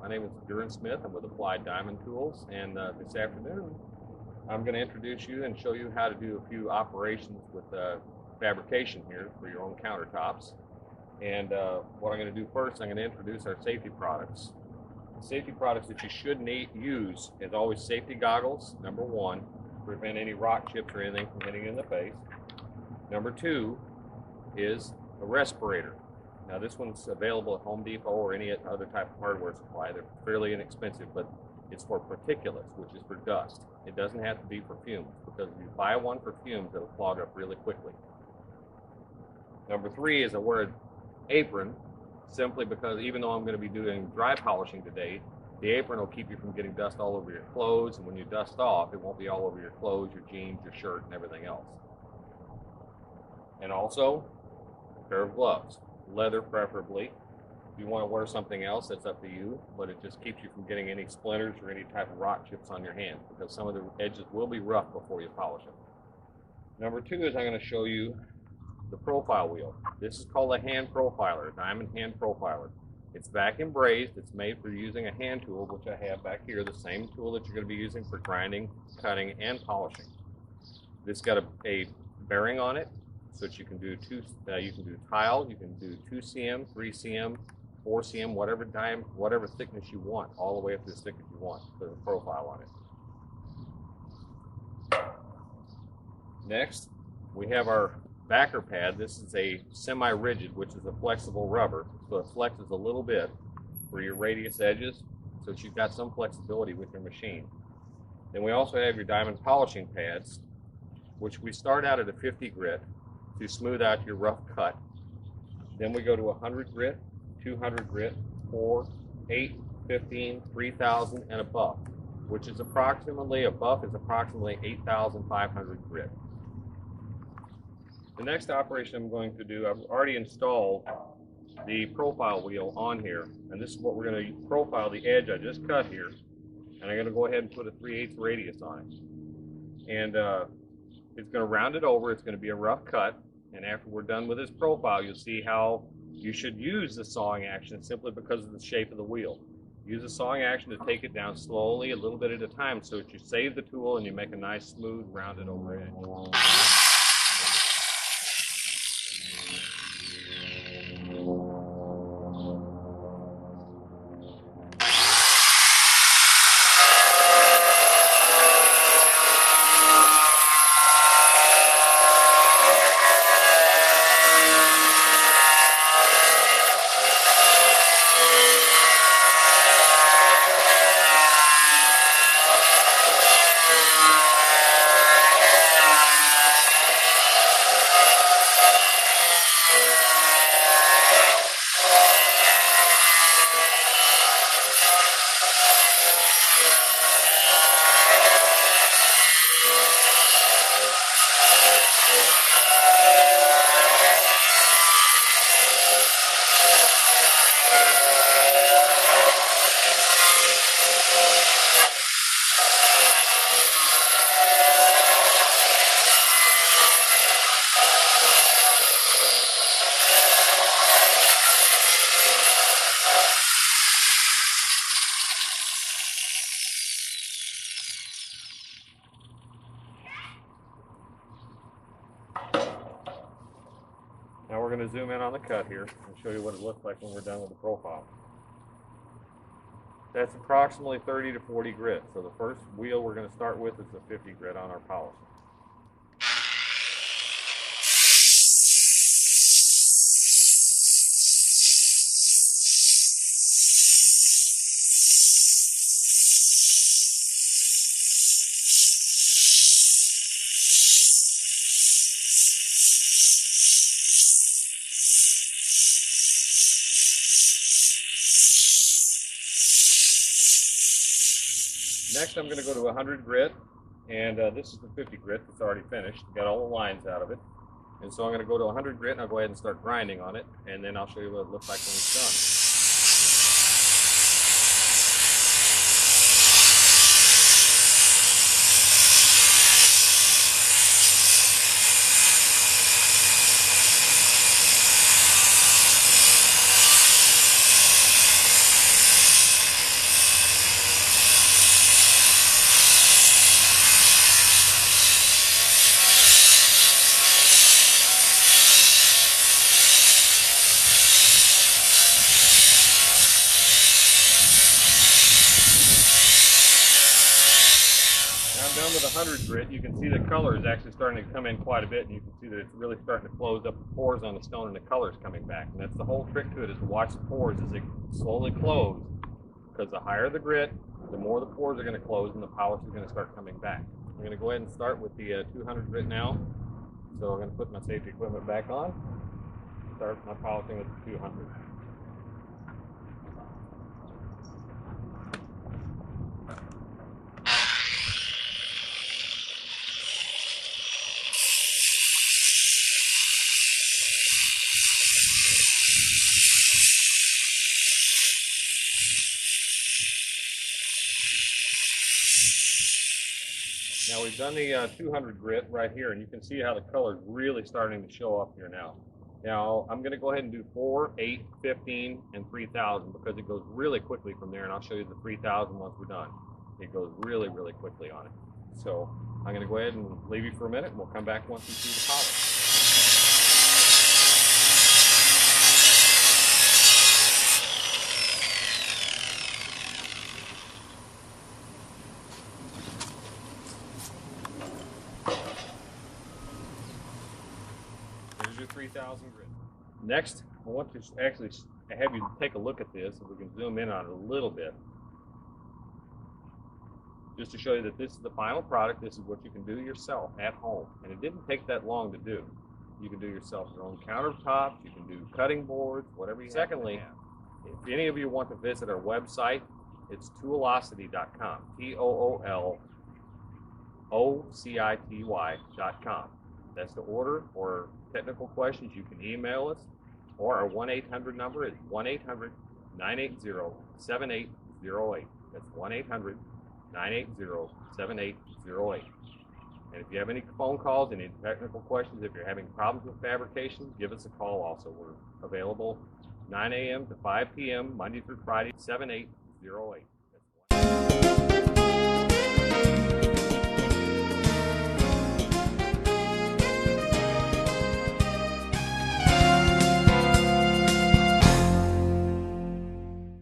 My name is Smith. I'm with Applied Diamond Tools, and this afternoon I'm going to introduce you and show you how to do a few operations with fabrication here for your own countertops. And what I'm going to do first, I'm going to introduce our safety products. The safety products that you should use is always safety goggles, number one, to prevent any rock chips or anything from hitting you in the face. Number two is a respirator. Now this one's available at Home Depot or any other type of hardware supply. They're fairly inexpensive, but it's for particulates, which is for dust. It doesn't have to be for fumes, because if you buy one for fumes, it'll clog up really quickly. Number three is I wear an apron, simply because even though I'm going to be doing dry polishing today, the apron will keep you from getting dust all over your clothes, and when you dust off, it won't be all over your clothes, your jeans, your shirt, and everything else. And also, a pair of gloves. Leather preferably. If you want to wear something else, that's up to you, but it just keeps you from getting any splinters or any type of rock chips on your hands, because some of the edges will be rough before you polish them. Number two is I'm going to show you the profile wheel. This is called a hand profiler, a diamond hand profiler. It's vacuum brazed. It's made for using a hand tool, which I have back here, the same tool that you're going to be using for grinding, cutting, and polishing. This got a bearing on it, so that you can do you can do tile, you can do 2 cm, 3 cm, 4 cm, whatever thickness you want, all the way up to the thickness you want. There's a profile on it. Next, we have our backer pad. This is a semi-rigid, which is a flexible rubber, so it flexes a little bit for your radius edges, so that you've got some flexibility with your machine. Then we also have your diamond polishing pads, which we start out at a 50 grit to smooth out your rough cut. Then we go to 100 grit, 200 grit, 4, 8, 15, 3000, and a buff, which is approximately, a buff is approximately 8,500 grit. The next operation I'm going to do, I've already installed the profile wheel on here, and this is what we're going to profile the edge I just cut here, and I'm going to go ahead and put a 3/8 radius on it. And it's going to round it over. It's going to be a rough cut, and after we're done with this profile, you'll see how you should use the sawing action simply because of the shape of the wheel. Use the sawing action to take it down slowly, a little bit at a time, so that you save the tool and you make a nice, smooth, rounded over edge. Now we're going to zoom in on the cut here and show you what it looks like when we're done with the profile. That's approximately 30 to 40 grit. So the first wheel we're going to start with is the 50 grit on our polishing. Next, I'm going to go to 100 grit, and this is the 50 grit that's already finished. Got all the lines out of it. And so I'm going to go to 100 grit, and I'll go ahead and start grinding on it, and then I'll show you what it looks like when it's done. done with 100 grit, you can see the color is actually starting to come in quite a bit, and you can see that it's really starting to close up the pores on the stone and the color's coming back. And that's the whole trick to it, is to watch the pores as they slowly close, because the higher the grit, the more the pores are going to close and the polish is going to start coming back. I'm going to go ahead and start with the 200 grit now. So I'm going to put my safety equipment back on, start my polishing with the 200. Now we've done the 200 grit right here, and you can see how the color is really starting to show up here now. Now I'm going to go ahead and do 4, 8, 15, and 3000 because it goes really quickly from there, and I'll show you the 3000 once we're done. It goes really, really quickly on it. So I'm going to go ahead and leave you for a minute, and we'll come back once we see the polish. Here's your 3000 grit. Next, I want to actually have you take a look at this, if we can zoom in on it a little bit, just to show you that this is the final product. This is what you can do yourself at home, and it didn't take that long to do. You can do yourself your own countertops, you can do cutting boards, whatever you Secondly, if any of you want to visit our website, it's toolocity.com, toolocity.com. That's to order, or technical questions, you can email us, or our 1-800 number is 1-800-980-7808. That's 1-800-980-7808. And if you have any phone calls, any technical questions, if you're having problems with fabrication, give us a call also. We're available 9 a.m. to 5 p.m. Monday through Friday, 7808. That's